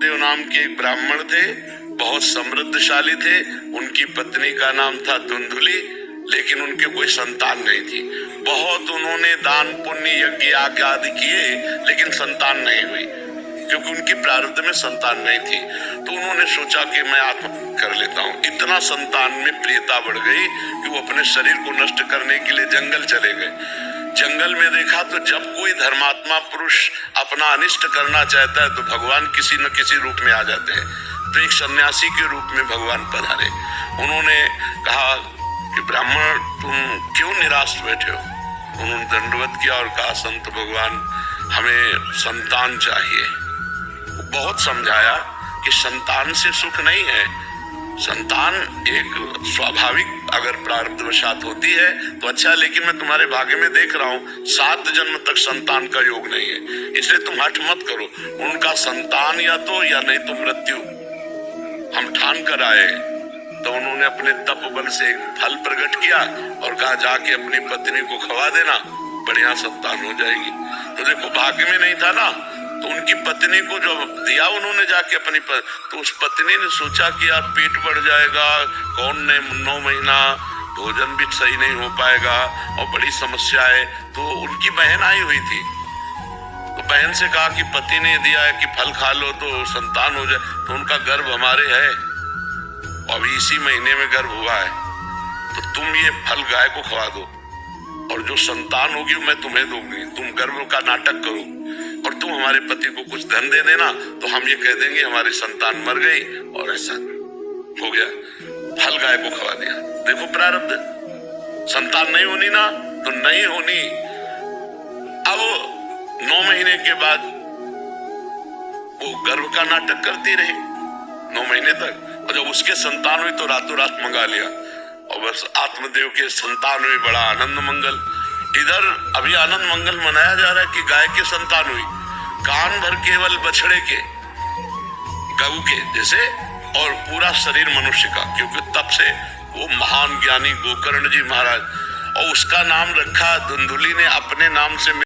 आत्मदेव नाम के एक ब्राह्मण थे, बहुत समृद्धशाली थे। उनकी पत्नी का नाम था धुंधुली, लेकिन उनके कोई संतान नहीं थी। बहुत उन्होंने दान पुण्य यज्ञ आदि किए, लेकिन संतान नहीं हुई, क्योंकि उनकी प्रारब्ध में संतान नहीं थी। तो उन्होंने सोचा कि मैं आत्महत्या कर लेता हूँ। इतना संतान में प्रियता बढ़ गई कि वो अपने शरीर को नष्ट करने के लिए जंगल चले गए। जंगल में देखा तो जब कोई धर्मात्मा पुरुष अपना अनिष्ट करना चाहता है तो भगवान किसी न किसी रूप में आ जाते हैं। तो एक सन्यासी के रूप में भगवान पधारे। उन्होंने कहा कि ब्राह्मण, तुम क्यों निराश बैठे हो? उन्होंने दंडवत किया और कहा, संत भगवान, हमें संतान चाहिए। बहुत समझाया कि संतान से सुख नहीं है। संतान एक स्वाभाविक अगर प्रारब्धवशात होती है तो अच्छा, लेकिन मैं तुम्हारे भाग्य में देख रहा हूँ 7 जन्म तक संतान का योग नहीं है, इसलिए तुम हठ मत करो। उनका संतान या नहीं तो मृत्यु हम ठान कर आए। तो उन्होंने अपने तप बल से एक फल प्रकट किया और कहा, जाके अपनी पत्नी को खवा देना, बढ़िया संतान हो जाएगी। तो देखो, भाग्य में नहीं था ना, तो उनकी पत्नी को जो दिया उन्होंने जाके अपनी तो उस पत्नी ने सोचा कि यार पेट बढ़ जाएगा, कौन ने 9 महीना भोजन भी सही नहीं हो पाएगा और बड़ी समस्या है। तो उनकी बहन आई हुई थी, तो बहन से कहा कि पति ने दिया है कि फल खा लो तो संतान हो जाए। तो उनका गर्भ हमारे है, अभी इसी महीने में गर्भ हुआ है, तो तुम ये फल गाय को खवा दो और जो संतान होगी मैं तुम्हें दूंगी। तुम गर्भ का नाटक करो और तुम हमारे पति को कुछ धन दे देना, तो हम ये कह देंगे हमारी संतान मर गई और ऐसा हो गया। फल गाय को खवा दिया। देखो प्रारब्ध, संतान नहीं होनी ना तो नहीं होनी। अब 9 महीने के बाद वो गर्भ का नाटक करती रही 9 महीने तक, और जब उसके संतान हुई तो रातों रात मंगा लिया और बस आत्मदेव के संतान हुई। बड़ा आनंद मंगल। इधर अभी आनंद मंगल मनाया जा रहा है कि गाय के संतान हुई, कान भर केवल बछड़े के, गऊ के जैसे, और पूरा शरीर मनुष्य का, क्योंकि तब से वो महान ज्ञानी गोकर्ण जी महाराज, और उसका नाम रखा धुंधुली ने अपने नाम से।